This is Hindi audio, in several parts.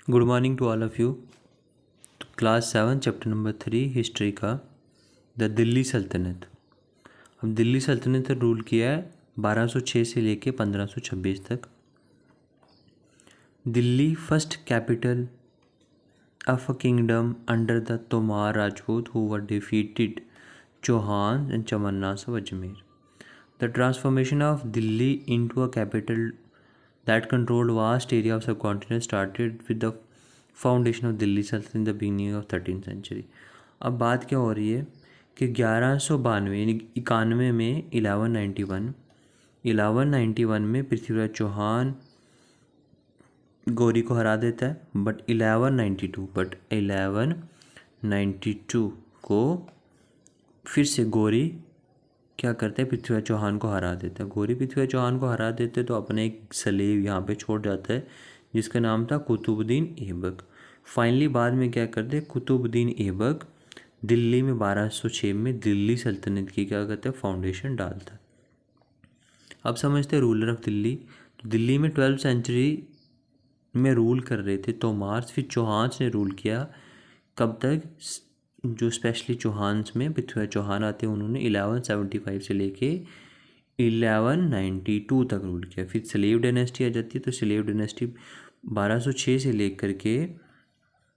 Good morning to all of you. Class 7 chapter number 3 history का द दिल्ली सल्तनत। अब दिल्ली सल्तनत ने रूल किया है 1206 से लेके 1526 तक। Delhi first capital of a kingdom under the Tomar Rajput who were defeated Chauhan and Chahamanas of Ajmer. The transformation of Delhi into a capital that controlled vast area of subcontinent started with the foundation of Delhi Sultanate in the beginning of 13th century। अब बात क्या हो रही है कि 1192 यानी 91 में 1191 में पृथ्वीराज चौहान गौरी को हरा देता है, बट 1192 को फिर से गौरी क्या करते हैं, पृथ्वीराज चौहान को हरा देता है। गौरी पृथ्वीराज चौहान को हरा देते तो अपने एक सलेब यहाँ पे छोड़ जाता है जिसका नाम था कुतुबुद्दीन ऐबक। फाइनली बाद में क्या करते हैं, कुतुबुद्दीन ऐबक दिल्ली में 1206 में दिल्ली सल्तनत की क्या करते हैं, फाउंडेशन डालता है। अब समझते हैं रूलर ऑफ दिल्ली। तो दिल्ली में 12वीं सेंचुरी में रूल कर रहे थे तोमार्स, फिर चौहान्स ने रूल किया। कब तक, जो स्पेशली चौहान्स में पृथ्वीराज चौहान आते हैं उन्होंने 1175 से लेके 1192 तक रूल किया। फिर स्लेव डायनेस्टी आ जाती है, तो स्लेव डायनेस्टी 1206 से लेकर के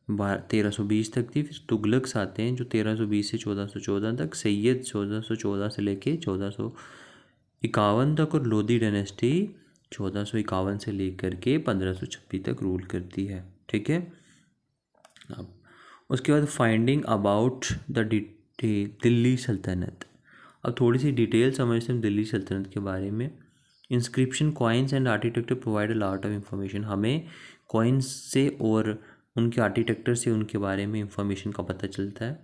1320 तक थी। फिर तुगलक्स आते हैं जो 1320 से 1414 तक, सैयद 1414 से लेके 1451 तक, और लोधी डायनेस्टी 1451 से लेकर के 1526 तक रूल करती है। ठीक है। अब उसके बाद finding about the Delhi sultanate. अब थोड़ी सी डिटेल समझते हैं दिल्ली सल्तनत के बारे में। Inscription, coins and architecture provide a lot of information. हमें कॉइन्स से और उनके आर्किटेक्चर से उनके बारे में इंफॉर्मेशन का पता चलता है।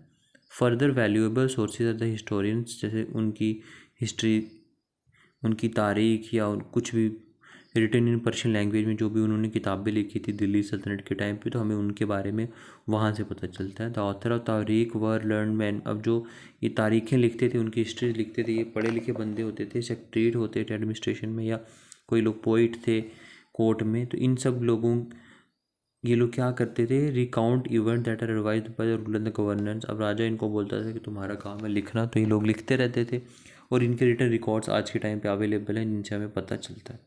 Further valuable sources of the historians, जैसे उनकी हिस्ट्री, उनकी तारीख या कुछ भी रिटन इन पर्शियन लैंग्वेज में जो भी उन्होंने किताबें लिखी थी दिल्ली सल्तनत के टाइम पे, तो हमें उनके बारे में वहाँ से पता चलता है। द ऑथर ऑफ तारीख वर लर्न मैन। अब जो ये तारीखें लिखते थे, उनकी हिस्ट्री लिखते थे, ये पढ़े लिखे बंदे होते थे, सेक्रेटरीट होते थे एडमिनिस्ट्रेशन में, या कोई लोग पोइट थे कोर्ट में। तो इन सब लोगों, ये लोग क्या करते थे, recount event that are revised by the ruler and the governance. अब राजा इनको बोलता था कि तुम्हारा काम है लिखना, तो ये लोग लिखते रहते थे और इनके रिटन रिकॉर्ड्स आज के टाइम पे अवेलेबल हैं जिनसे हमें पता चलता है।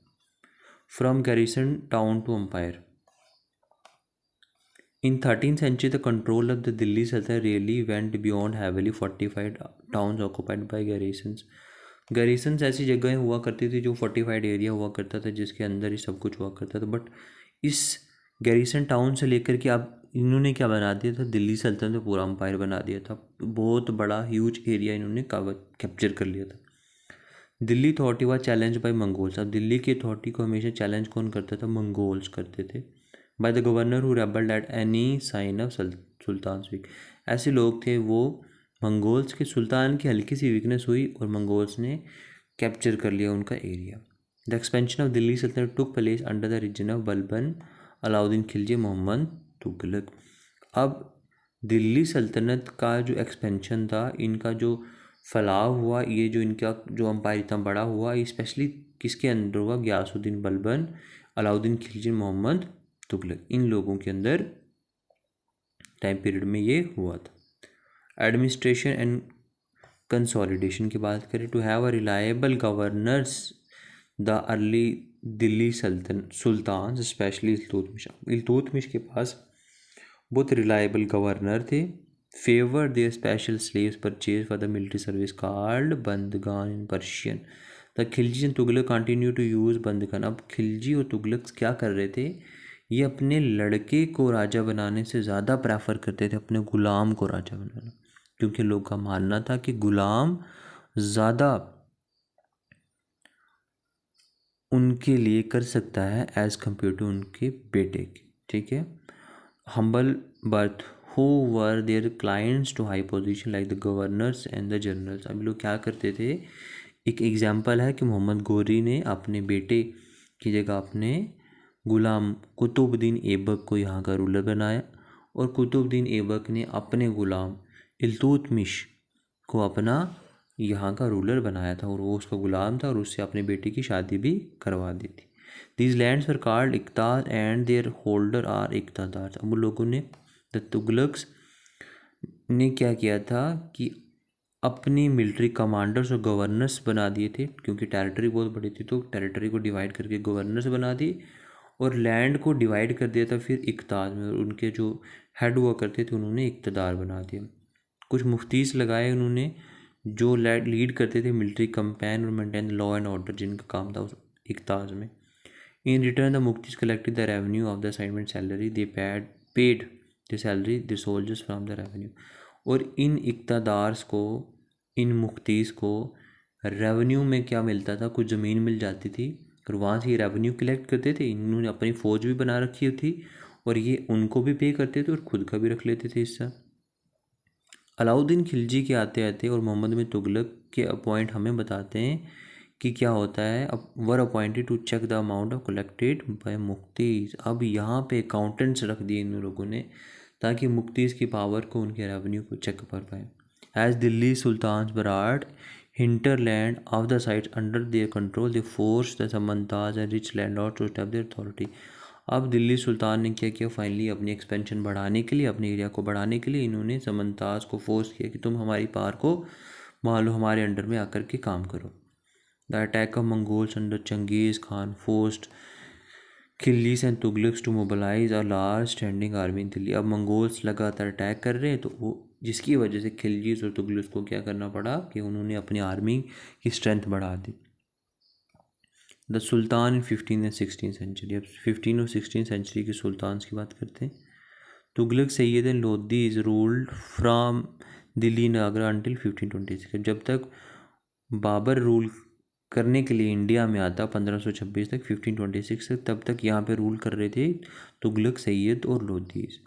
From garrison town to empire. In 13th century, the control of the Delhi Sultanate really went beyond heavily fortified towns occupied by garrisons। garrisons ऐसी जगहें हुआ करती थी जो fortified एरिया हुआ करता था जिसके अंदर ही सब कुछ हुआ करता था। बट इस garrison टाउन से लेकर के अब इन्होंने क्या बना दिया था, दिल्ली सल्तनत में पूरा अम्पायर बना दिया था। बहुत बड़ा ह्यूज एरिया इन्होंने कैप्चर कर लिया था। दिल्ली अथॉरिटी व चैलेंज बाय मंगोल्स। अब दिल्ली की अथॉरिटी को हमेशा चैलेंज कौन करता था, मंगोल्स करते थे। By the governor who rebelled at any sign of sultan weak. ऐसे लोग थे वो, मंगोल्स के सुल्तान की हल्की सी वीकनेस हुई और मंगोल्स ने कैप्चर कर लिया उनका area. The expansion of Delhi Sultanate took place under the reign of Balban, Alauddin Khilji, Mohammad Tughlaq. अब दिल्ली सल्तनत का जो एक्सपेंशन था, इनका जो फैलाव हुआ, ये जो इनका जो अम्पायर इतना बड़ा हुआ, स्पेशली किसके अंदर हुआ, गयासुद्दीन बलबन, अलाउद्दीन खिलजी, मोहम्मद तुगलक, इन लोगों के अंदर टाइम पीरियड में ये हुआ था। एडमिनिस्ट्रेशन एंड कंसोलिडेशन की बात करें, to have a reliable governors the early Delhi sultan especially Iltutmish के पास बहुत रिलायबल गवर्नर थे। Favour their special slaves purchase for the military service called bandagan in Persian. The Khilji and Tughlaq continue to use bandagan. अब खिलजी और तुगलक क्या कर रहे थे, ये अपने लड़के को राजा बनाने से ज़्यादा प्रेफर करते थे अपने ग़ुलाम को राजा बनाना, क्योंकि लोग का मानना था कि ग़ुलाम ज़्यादा उनके लिए कर सकता है एज़ कम्पेयर टू उनके बेटे के। ठीक है। Humble birth who were their clients to high position like the governors and the generals. अब लोग क्या करते थे, एक एग्जाम्पल है कि मोहम्मद गौरी ने अपने बेटे की जगह अपने ग़ुलाम कुतुबुद्दीन ऐबक को यहाँ का रूलर बनाया, और कुतुबुद्दीन ऐबक ने अपने ग़ुलाम इल्तुतमिश को अपना यहाँ का रूलर बनाया था, और वो उसका ग़ुलाम था और उससे अपने बेटे की शादी भी करवा दी थी। These lands were called iqtas and their holder are iqtadar. अब उन लोगों ने, द तुगलक्स ने क्या किया था कि अपनी मिलिट्री कमांडर्स और गवर्नर्स बना दिए थे, क्योंकि टेरिटरी बहुत बड़ी थी तो टेरिटरी को डिवाइड करके गवर्नर्स बना दिए और लैंड को डिवाइड कर दिया था फिर इक्ताज में, और उनके जो हेड हुआ करते थे उन्होंने इक्तदार बना दिया। कुछ मुफ्तीस लगाए उन्होंने जो लीड करते थे मिलिट्री कंपेन और मेंटेन लॉ एंड ऑर्डर, जिनका काम था उस इक्ताज में। In return the muqtis collected the revenue of the assignment salary, they paid the salary the soldiers from the revenue. और इन इक्तदार्स को, इन मुफ्तीस को रेवेन्यू में क्या मिलता था, कुछ ज़मीन मिल जाती थी और वहाँ से ये रेवेन्यू कलेक्ट करते थे। इन्होंने अपनी फ़ौज भी बना रखी थी और ये उनको भी पे करते थे और ख़ुद का भी रख लेते थे हिस्सा। अलाउद्दीन खिलजी के आते आते और मोहम्मद बिन तुगलक के अपॉइंट हमें बताते हैं कि क्या होता है, अब were appointed to check the amount of collected by muqtis. अब यहाँ पे अकाउंटेंट्स रख दिए इन लोगों ने ताकि मुफ्तीस की पावर को, उनके रेवेन्यू को चेक कर पाए। As Delhi sultan brought hinterland of the sites under their control, they forced the समंताज and rich landlords to establish their authority। अब दिल्ली सुल्तान ने क्या किया, फाइनली अपनी एक्सपेंशन बढ़ाने के लिए, अपने एरिया को बढ़ाने के लिए इन्होंने समंताज को फोर्स किया कि तुम हमारी पावर को मान लो, हमारे अंडर में आकर के काम करो। The attack of Mongols under Genghis Khan forced Khiljis and Tughlaqs to mobilize a large standing army in Delhi. अब मंगोल्स लगातार अटैक कर रहे हैं तो वो, जिसकी वजह से खिलजीस और तुगलक्स को क्या करना पड़ा कि उन्होंने अपनी आर्मी की स्ट्रेंथ बढ़ा दी। The sultan in 15 and 16 century. अब 15 और 16 सेंचुरी के सुल्तान की बात करते हैं। Tughlaq Syed and Lodhi is ruled from Delhi and Agra until 1526। जब तक बाबर रूल करने के लिए इंडिया में आता 1526 तक, 1526 तक, तब तक यहाँ पे रूल कर रहे थे तुगलक सैयद और लोधीज।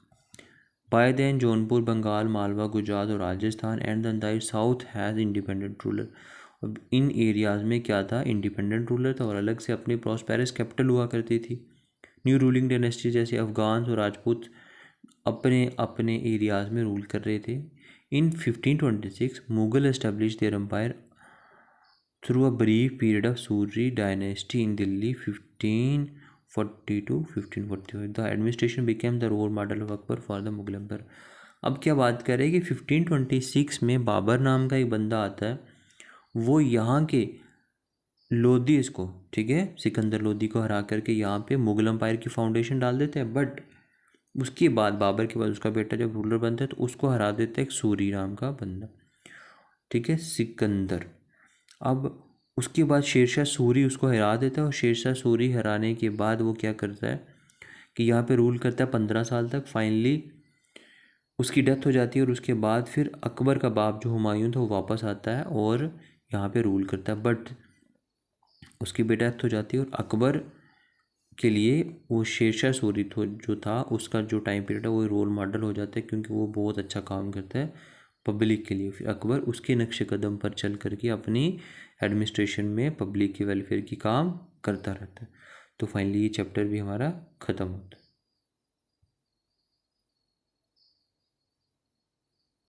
बाय देन जौनपुर, बंगाल, मालवा, गुजरात और Rajasthan and the entire south has independent ruler. अब इन एरियाज़ में क्या था, इंडिपेंडेंट रूलर था और अलग से अपनी प्रॉस्पेरस कैपिटल हुआ करती थी। न्यू रूलिंग डायनेस्टी जैसे अफगान और राजपूत अपने अपने एरियाज़ में रूल कर रहे थे। In 1526 Mughal establish their empire through a brief period of Suri dynasty in Delhi 1540 to 1545। The administration became the role model of Akbar for the Mughal empire. अब क्या बात करें कि 1526 में बाबर नाम का एक बंदा आता है, वो यहाँ के लोधीस को, ठीक है, सिकंदर लोधी को हरा करके यहाँ पे मुगल एम्पायर की फाउंडेशन डाल देते हैं। बट उसके बाद बाबर के बाद उसका बेटा जब रूलर बनता है तो उसको हरा देता है एक सूरी नाम का बंदा, ठीक है, सिकंदर। अब उसके बाद शेरशाह सूरी उसको हरा देता है और शेरशाह सूरी हराने के बाद वो क्या करता है कि यहाँ पे रूल करता है 15 साल तक। फाइनली उसकी डेथ हो जाती है और उसके बाद फिर अकबर का बाप जो हुमायूं था वो वापस आता है और यहाँ पे रूल करता है। बट उसकी भी डेथ हो जाती है और अकबर के लिए वो शेरशाह सूरी जो था उसका जो टाइम पीरियड है वो रोल मॉडल हो जाता है, क्योंकि वो बहुत अच्छा काम करता है पब्लिक के लिए। फिर अकबर उसके नक्शे कदम पर चल करके अपनी एडमिनिस्ट्रेशन में पब्लिक के वेलफेयर की काम करता रहता है। तो फाइनली ये चैप्टर भी हमारा ख़त्म होता है।